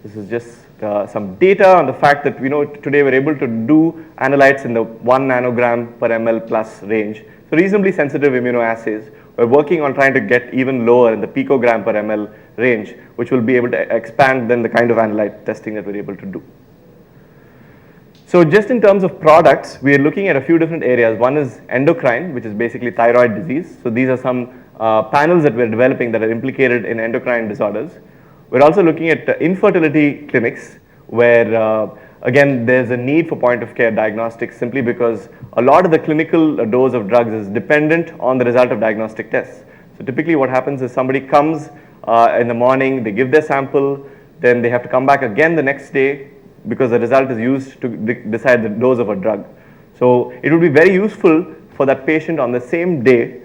This is just some data on the fact that today we're able to do analytes in the 1 nanogram per ml plus range. So reasonably sensitive immunoassays. We're working on trying to get even lower in the picogram per ml range, which will be able to expand then the kind of analyte testing that we're able to do. So just in terms of products, we are looking at a few different areas. One is endocrine, which is basically thyroid disease. So these are some panels that we're developing that are implicated in endocrine disorders. We're also looking at infertility clinics where, again, there's a need for point of care diagnostics simply because a lot of the clinical dose of drugs is dependent on the result of diagnostic tests. So typically what happens is somebody comes in the morning, they give their sample, then they have to come back again the next day because the result is used to decide the dose of a drug. So it would be very useful for that patient on the same day,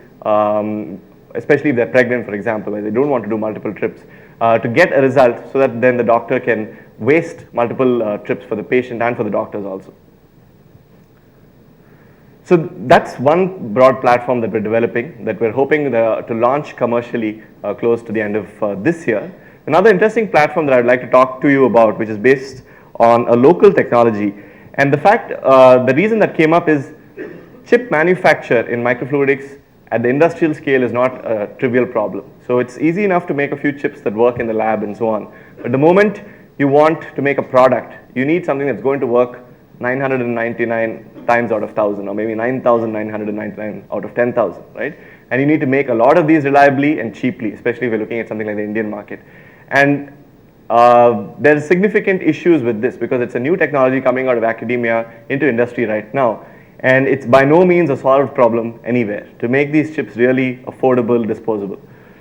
especially if they're pregnant, for example, where they don't want to do multiple trips, to get a result so that then the doctor can waste multiple trips for the patient and for the doctors also. So that's one broad platform that we're developing that we're hoping to launch commercially close to the end of this year. Another interesting platform that I'd like to talk to you about, which is based on a local technology. And the reason that came up is chip manufacture in microfluidics at the industrial scale is not a trivial problem. So it's easy enough to make a few chips that work in the lab and so on. But the moment you want to make a product, you need something that's going to work 999 times out of 1,000, or maybe 9,999 out of 10,000, right? And you need to make a lot of these reliably and cheaply, especially if you're looking at something like the Indian market. And there's significant issues with this because it's a new technology coming out of academia into industry right now. And it's by no means a solved problem anywhere to make these chips really affordable, disposable.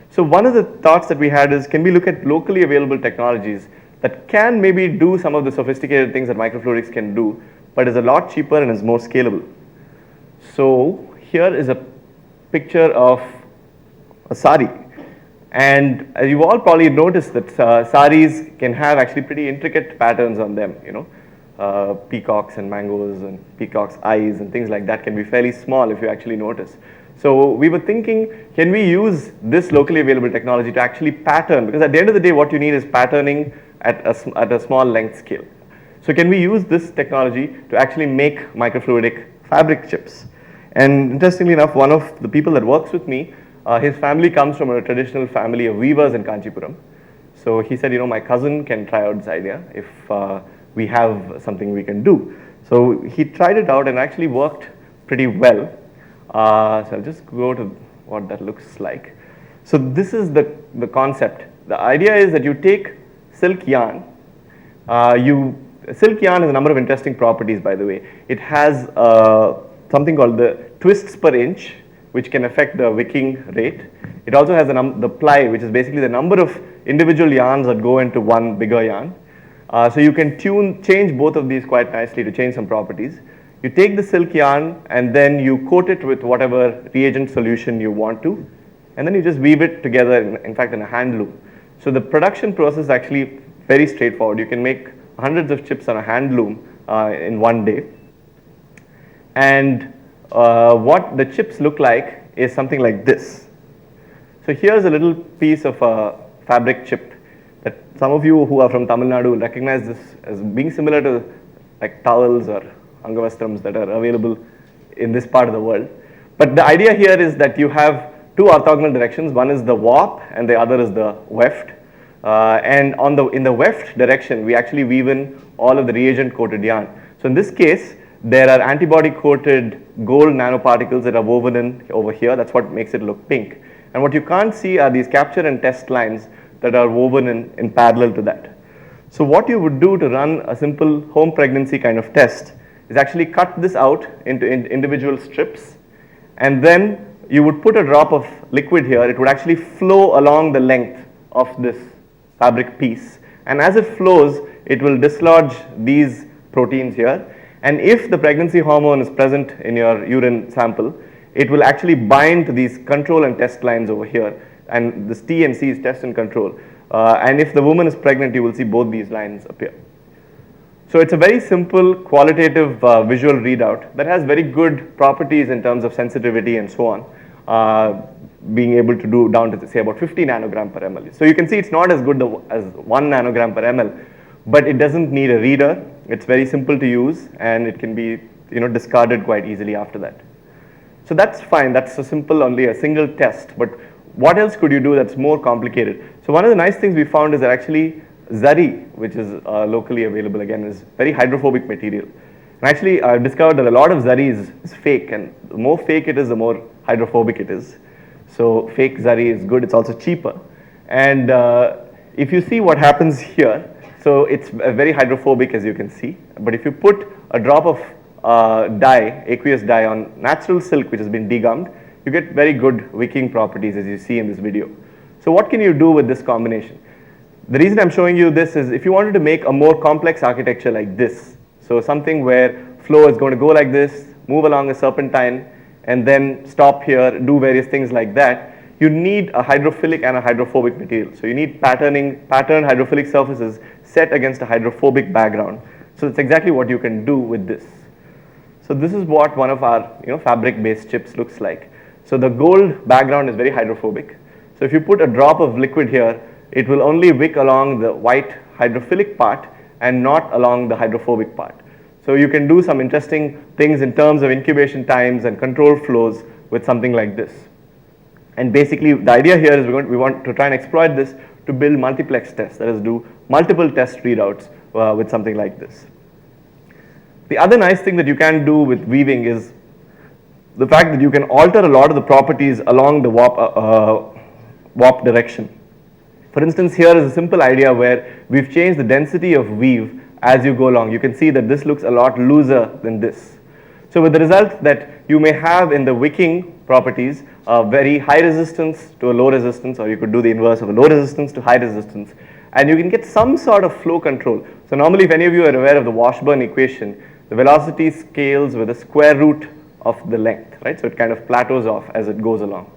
So one of the thoughts that we had is, can we look at locally available technologies that can maybe do some of the sophisticated things that microfluidics can do, but is a lot cheaper and is more scalable. So here is a picture of a sari. And as you've all probably noticed that saris can have actually pretty intricate patterns on them, peacocks and mangoes and peacocks' eyes and things like that can be fairly small if you actually notice. So we were thinking, can we use this locally available technology to actually pattern? Because at the end of the day, what you need is patterning at a small length scale. So can we use this technology to actually make microfluidic fabric chips? And interestingly enough, one of the people that works with me, his family comes from a traditional family of weavers in Kanchipuram. So he said, my cousin can try out this idea if we have something we can do. So he tried it out and actually worked pretty well. So I'll just go to what that looks like. So this is the concept. The idea is that you take silk yarn. Silk yarn has a number of interesting properties, by the way. It has something called the twists per inch, which can affect the wicking rate. It also has the ply, which is basically the number of individual yarns that go into one bigger yarn. So you can change both of these quite nicely to change some properties. You take the silk yarn and then you coat it with whatever reagent solution you want to, and then you just weave it together, in fact, in a hand loom. So the production process is actually very straightforward. You can make hundreds of chips on a hand loom in one day. And what the chips look like is something like this. So here's a little piece of a fabric chip that some of you who are from Tamil Nadu will recognize this as being similar to like towels or angavastrams that are available in this part of the world. But the idea here is that you have two orthogonal directions. One is the warp and the other is the weft. And in the weft direction, we actually weave in all of the reagent coated yarn. So in this case, there are antibody coated gold nanoparticles that are woven in over here. That's what makes it look pink. And what you can't see are these capture and test lines that are woven in parallel to that. So what you would do to run a simple home pregnancy kind of test is actually cut this out into individual strips, and then you would put a drop of liquid here. It would actually flow along the length of this fabric piece, and as it flows, it will dislodge these proteins here. And if the pregnancy hormone is present in your urine sample, it will actually bind to these control and test lines over here. And this T and C is test and control. And if the woman is pregnant, you will see both these lines appear. So it's a very simple qualitative visual readout that has very good properties in terms of sensitivity and so on, being able to do down to say about 50 nanogram per ml. So you can see it's not as good as 1 nanogram per ml, but it doesn't need a reader. It's very simple to use, and it can be discarded quite easily after that. So that's fine. That's a simple, only a single test. But what else could you do that's more complicated? So one of the nice things we found is that actually zari, which is locally available again, is very hydrophobic material. And actually, I've discovered that a lot of zari is fake, and the more fake it is, the more hydrophobic it is. So fake zari is good. It's also cheaper. And if you see what happens here, so it's very hydrophobic, as you can see. But if you put a drop of dye, aqueous dye, on natural silk which has been degummed, you get very good wicking properties, as you see in this video. So what can you do with this combination? The reason I'm showing you this is if you wanted to make a more complex architecture like this, so something where flow is going to go like this, move along a serpentine, and then stop here, do various things like that, you need a hydrophilic and a hydrophobic material. So you need patterned hydrophilic surfaces set against a hydrophobic background. So that's exactly what you can do with this. So this is what one of our fabric-based chips looks like. So the gold background is very hydrophobic. So if you put a drop of liquid here, it will only wick along the white hydrophilic part and not along the hydrophobic part. So you can do some interesting things in terms of incubation times and control flows with something like this. And basically the idea here is we want to try and exploit this to build multiplex tests, that is do multiple test readouts with something like this. The other nice thing that you can do with weaving is the fact that you can alter a lot of the properties along the warp direction. For instance, here is a simple idea where we've changed the density of weave as you go along. You can see that this looks a lot looser than this. So with the result that you may have in the wicking properties a very high resistance to a low resistance, or you could do the inverse of a low resistance to high resistance, and you can get some sort of flow control. So normally if any of you are aware of the Washburn equation, the velocity scales with the square root of the length, right? So it kind of plateaus off as it goes along.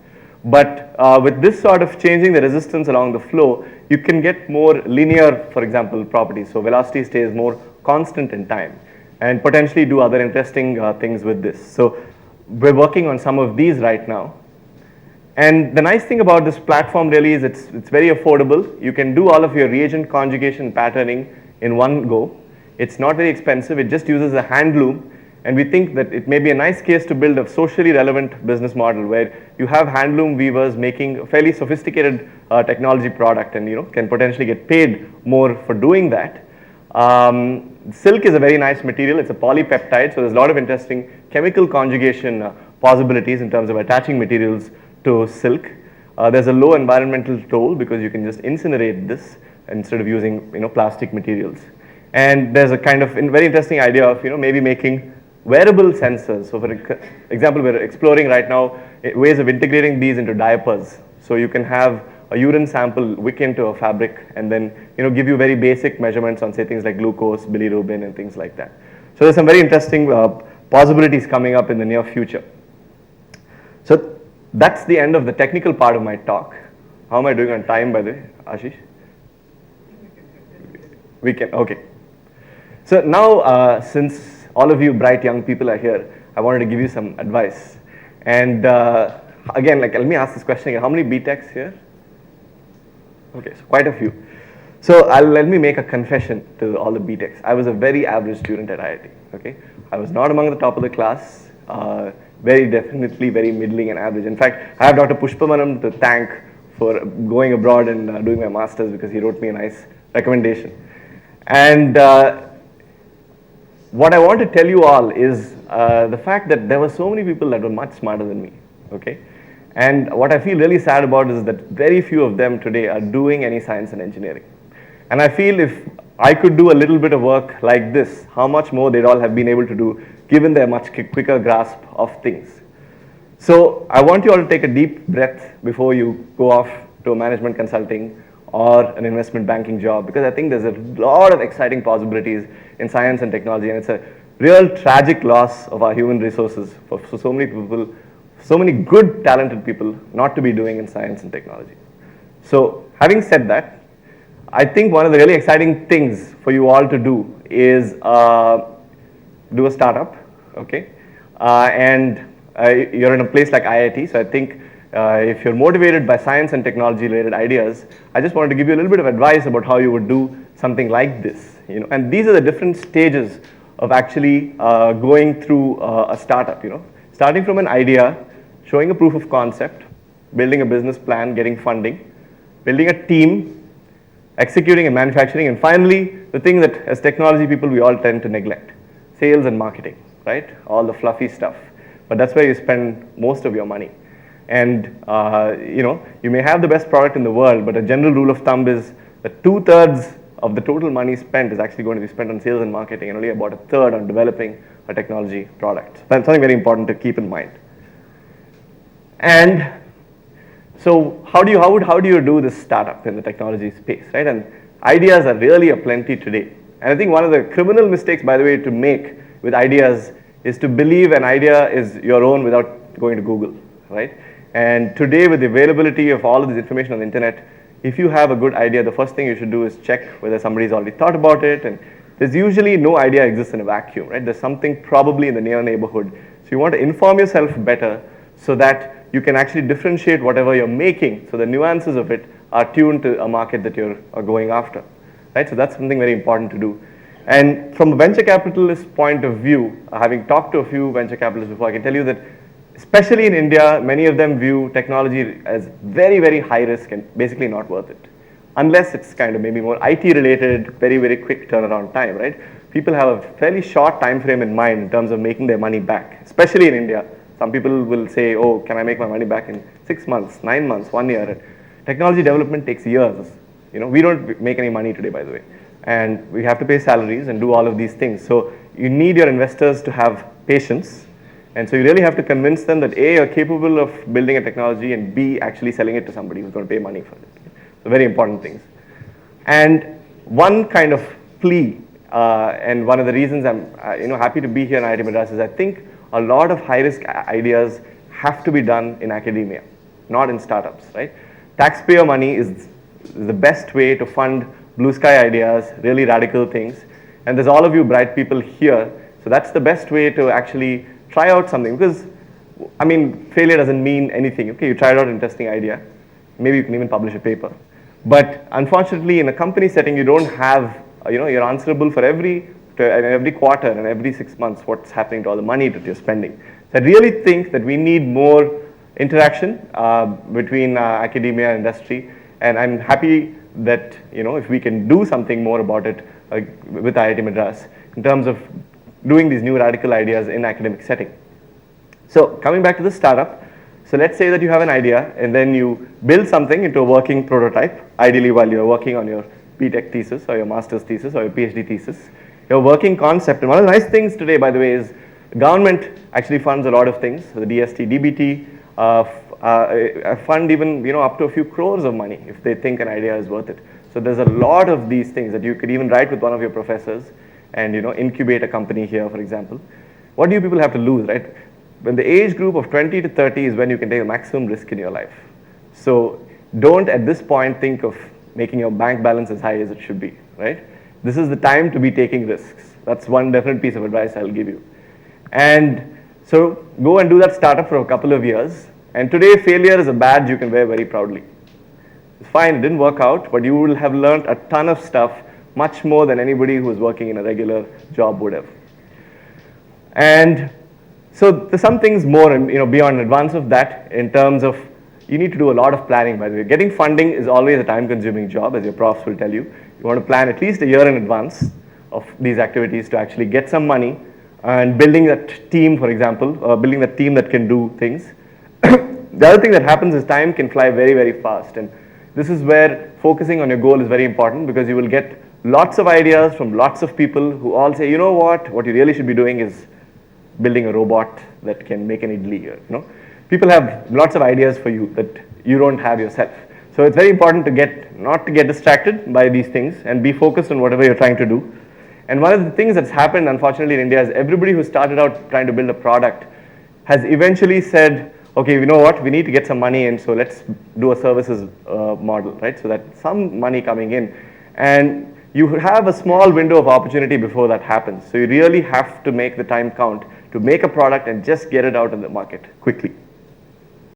But with this sort of changing the resistance along the flow, you can get more linear, for example, properties. So velocity stays more constant in time, and potentially do other interesting things with this. So we're working on some of these right now. And the nice thing about this platform really is it's very affordable. You can do all of your reagent conjugation patterning in one go. It's not very expensive. It just uses a hand loom. And we think that it may be a nice case to build a socially relevant business model where you have handloom weavers making a fairly sophisticated technology product, and can potentially get paid more for doing that. Silk is a very nice material. It's a polypeptide, so there's a lot of interesting chemical conjugation possibilities in terms of attaching materials to silk. There's a low environmental toll because you can just incinerate this instead of using plastic materials. And there's a kind of very interesting idea of maybe making wearable sensors. So for example, we're exploring right now ways of integrating these into diapers. So you can have a urine sample wick into a fabric and then give you very basic measurements on say things like glucose, bilirubin, and things like that. So there's some very interesting possibilities coming up in the near future. So that's the end of the technical part of my talk. How am I doing on time, by the way, Ashish? We can, okay. So now, since all of you bright young people are here, I wanted to give you some advice. And again, let me ask this question again. How many BTechs here? Okay, so quite a few. So let me make a confession to all the BTechs. I was a very average student at IIT, okay? I was not among the top of the class, very definitely very middling and average. In fact, I have Dr. Pushpamanam to thank for going abroad and doing my master's because he wrote me a nice recommendation. And what I want to tell you all is the fact that there were so many people that were much smarter than me, okay? And what I feel really sad about is that very few of them today are doing any science and engineering. And I feel if I could do a little bit of work like this, how much more they'd all have been able to do given their much quicker grasp of things. So I want you all to take a deep breath before you go off to a management consulting or an investment banking job, because I think there's a lot of exciting possibilities in science and technology, and it's a real tragic loss of our human resources for so many people, so many good, talented people not to be doing in science and technology. So having said that, I think one of the really exciting things for you all to do is do a startup, okay? You're in a place like IIT, so I think if you're motivated by science and technology related ideas, I just wanted to give you a little bit of advice about how you would do something like this, and these are the different stages of actually going through a startup, starting from an idea, showing a proof of concept, building a business plan, getting funding, building a team, executing and manufacturing, and finally, the thing that as technology people we all tend to neglect, sales and marketing, right? All the fluffy stuff. But that's where you spend most of your money. And you may have the best product in the world, but a general rule of thumb is that 2/3 of the total money spent is actually going to be spent on sales and marketing, and only about 1/3 on developing a technology product. That's something very important to keep in mind. And so how do you do this startup in the technology space, right? And ideas are really aplenty today. And I think one of the criminal mistakes, by the way, to make with ideas is to believe an idea is your own without going to Google, right? And today, with the availability of all of this information on the internet, if you have a good idea, the first thing you should do is check whether somebody's already thought about it. And there's usually no idea exists in a vacuum, right? There's something probably in the near neighborhood. So you want to inform yourself better so that you can actually differentiate whatever you're making, so the nuances of it are tuned to a market that you're going after, right? So that's something very important to do. And from a venture capitalist point of view, having talked to a few venture capitalists before, I can tell you that especially in India, many of them view technology as very, very high risk and basically not worth it. Unless it's kind of maybe more IT related, very, very quick turnaround time, right? People have a fairly short time frame in mind in terms of making their money back, especially in India. Some people will say, oh, can I make my money back in 6 months, 9 months, 1 year? Technology development takes years. We don't make any money today, by the way. And we have to pay salaries and do all of these things. So you need your investors to have patience. And so you really have to convince them that A, you're capable of building a technology, and B, actually selling it to somebody who's going to pay money for it. So very important things. And one kind of plea, and one of the reasons I'm happy to be here in IIT Madras is I think a lot of high-risk ideas have to be done in academia, not in startups, right? Taxpayer money is the best way to fund blue sky ideas, really radical things. And there's all of you bright people here, so that's the best way to actually try out something, because, failure doesn't mean anything. Okay, you tried out an interesting idea, maybe you can even publish a paper. But unfortunately, in a company setting, you don't have, you're answerable for every quarter and every 6 months what's happening to all the money that you're spending. So I really think that we need more interaction between academia and industry, and I'm happy that if we can do something more about it with IIT Madras in terms of doing these new radical ideas in academic setting. So coming back to the startup, so let's say that you have an idea and then you build something into a working prototype, ideally while you're working on your BTech thesis or your master's thesis or your PhD thesis. Your working concept, and one of the nice things today, by the way, is government actually funds a lot of things. So the DST, DBT fund even up to a few crores of money if they think an idea is worth it. So there's a lot of these things that you could even write with one of your professors and incubate a company here, for example. What do you people have to lose, right? When the age group of 20 to 30 is when you can take the maximum risk in your life. So don't at this point think of making your bank balance as high as it should be, right? This is the time to be taking risks. That's one definite piece of advice I'll give you. And so go and do that startup for a couple of years. And today, failure is a badge you can wear very proudly. It's fine, it didn't work out, but you will have learned a ton of stuff, much more than anybody who is working in a regular job would have. And so there's some things more, beyond in advance of that, in terms of you need to do a lot of planning, by the way. Getting funding is always a time-consuming job, as your profs will tell you. You want to plan at least a year in advance of these activities to actually get some money, and building that team, for example, building that team that can do things. The other thing that happens is time can fly very, very fast, and this is where focusing on your goal is very important, because you will get lots of ideas from lots of people who all say, what you really should be doing is building a robot that can make an idli. People have lots of ideas for you that you don't have yourself. So it's very important to not to get distracted by these things and be focused on whatever you're trying to do. And one of the things that's happened, unfortunately, in India is everybody who started out trying to build a product has eventually said, okay, you know what, we need to get some money in, so let's do a services model, right? So that some money coming in. And you have a small window of opportunity before that happens. So you really have to make the time count to make a product and just get it out in the market quickly.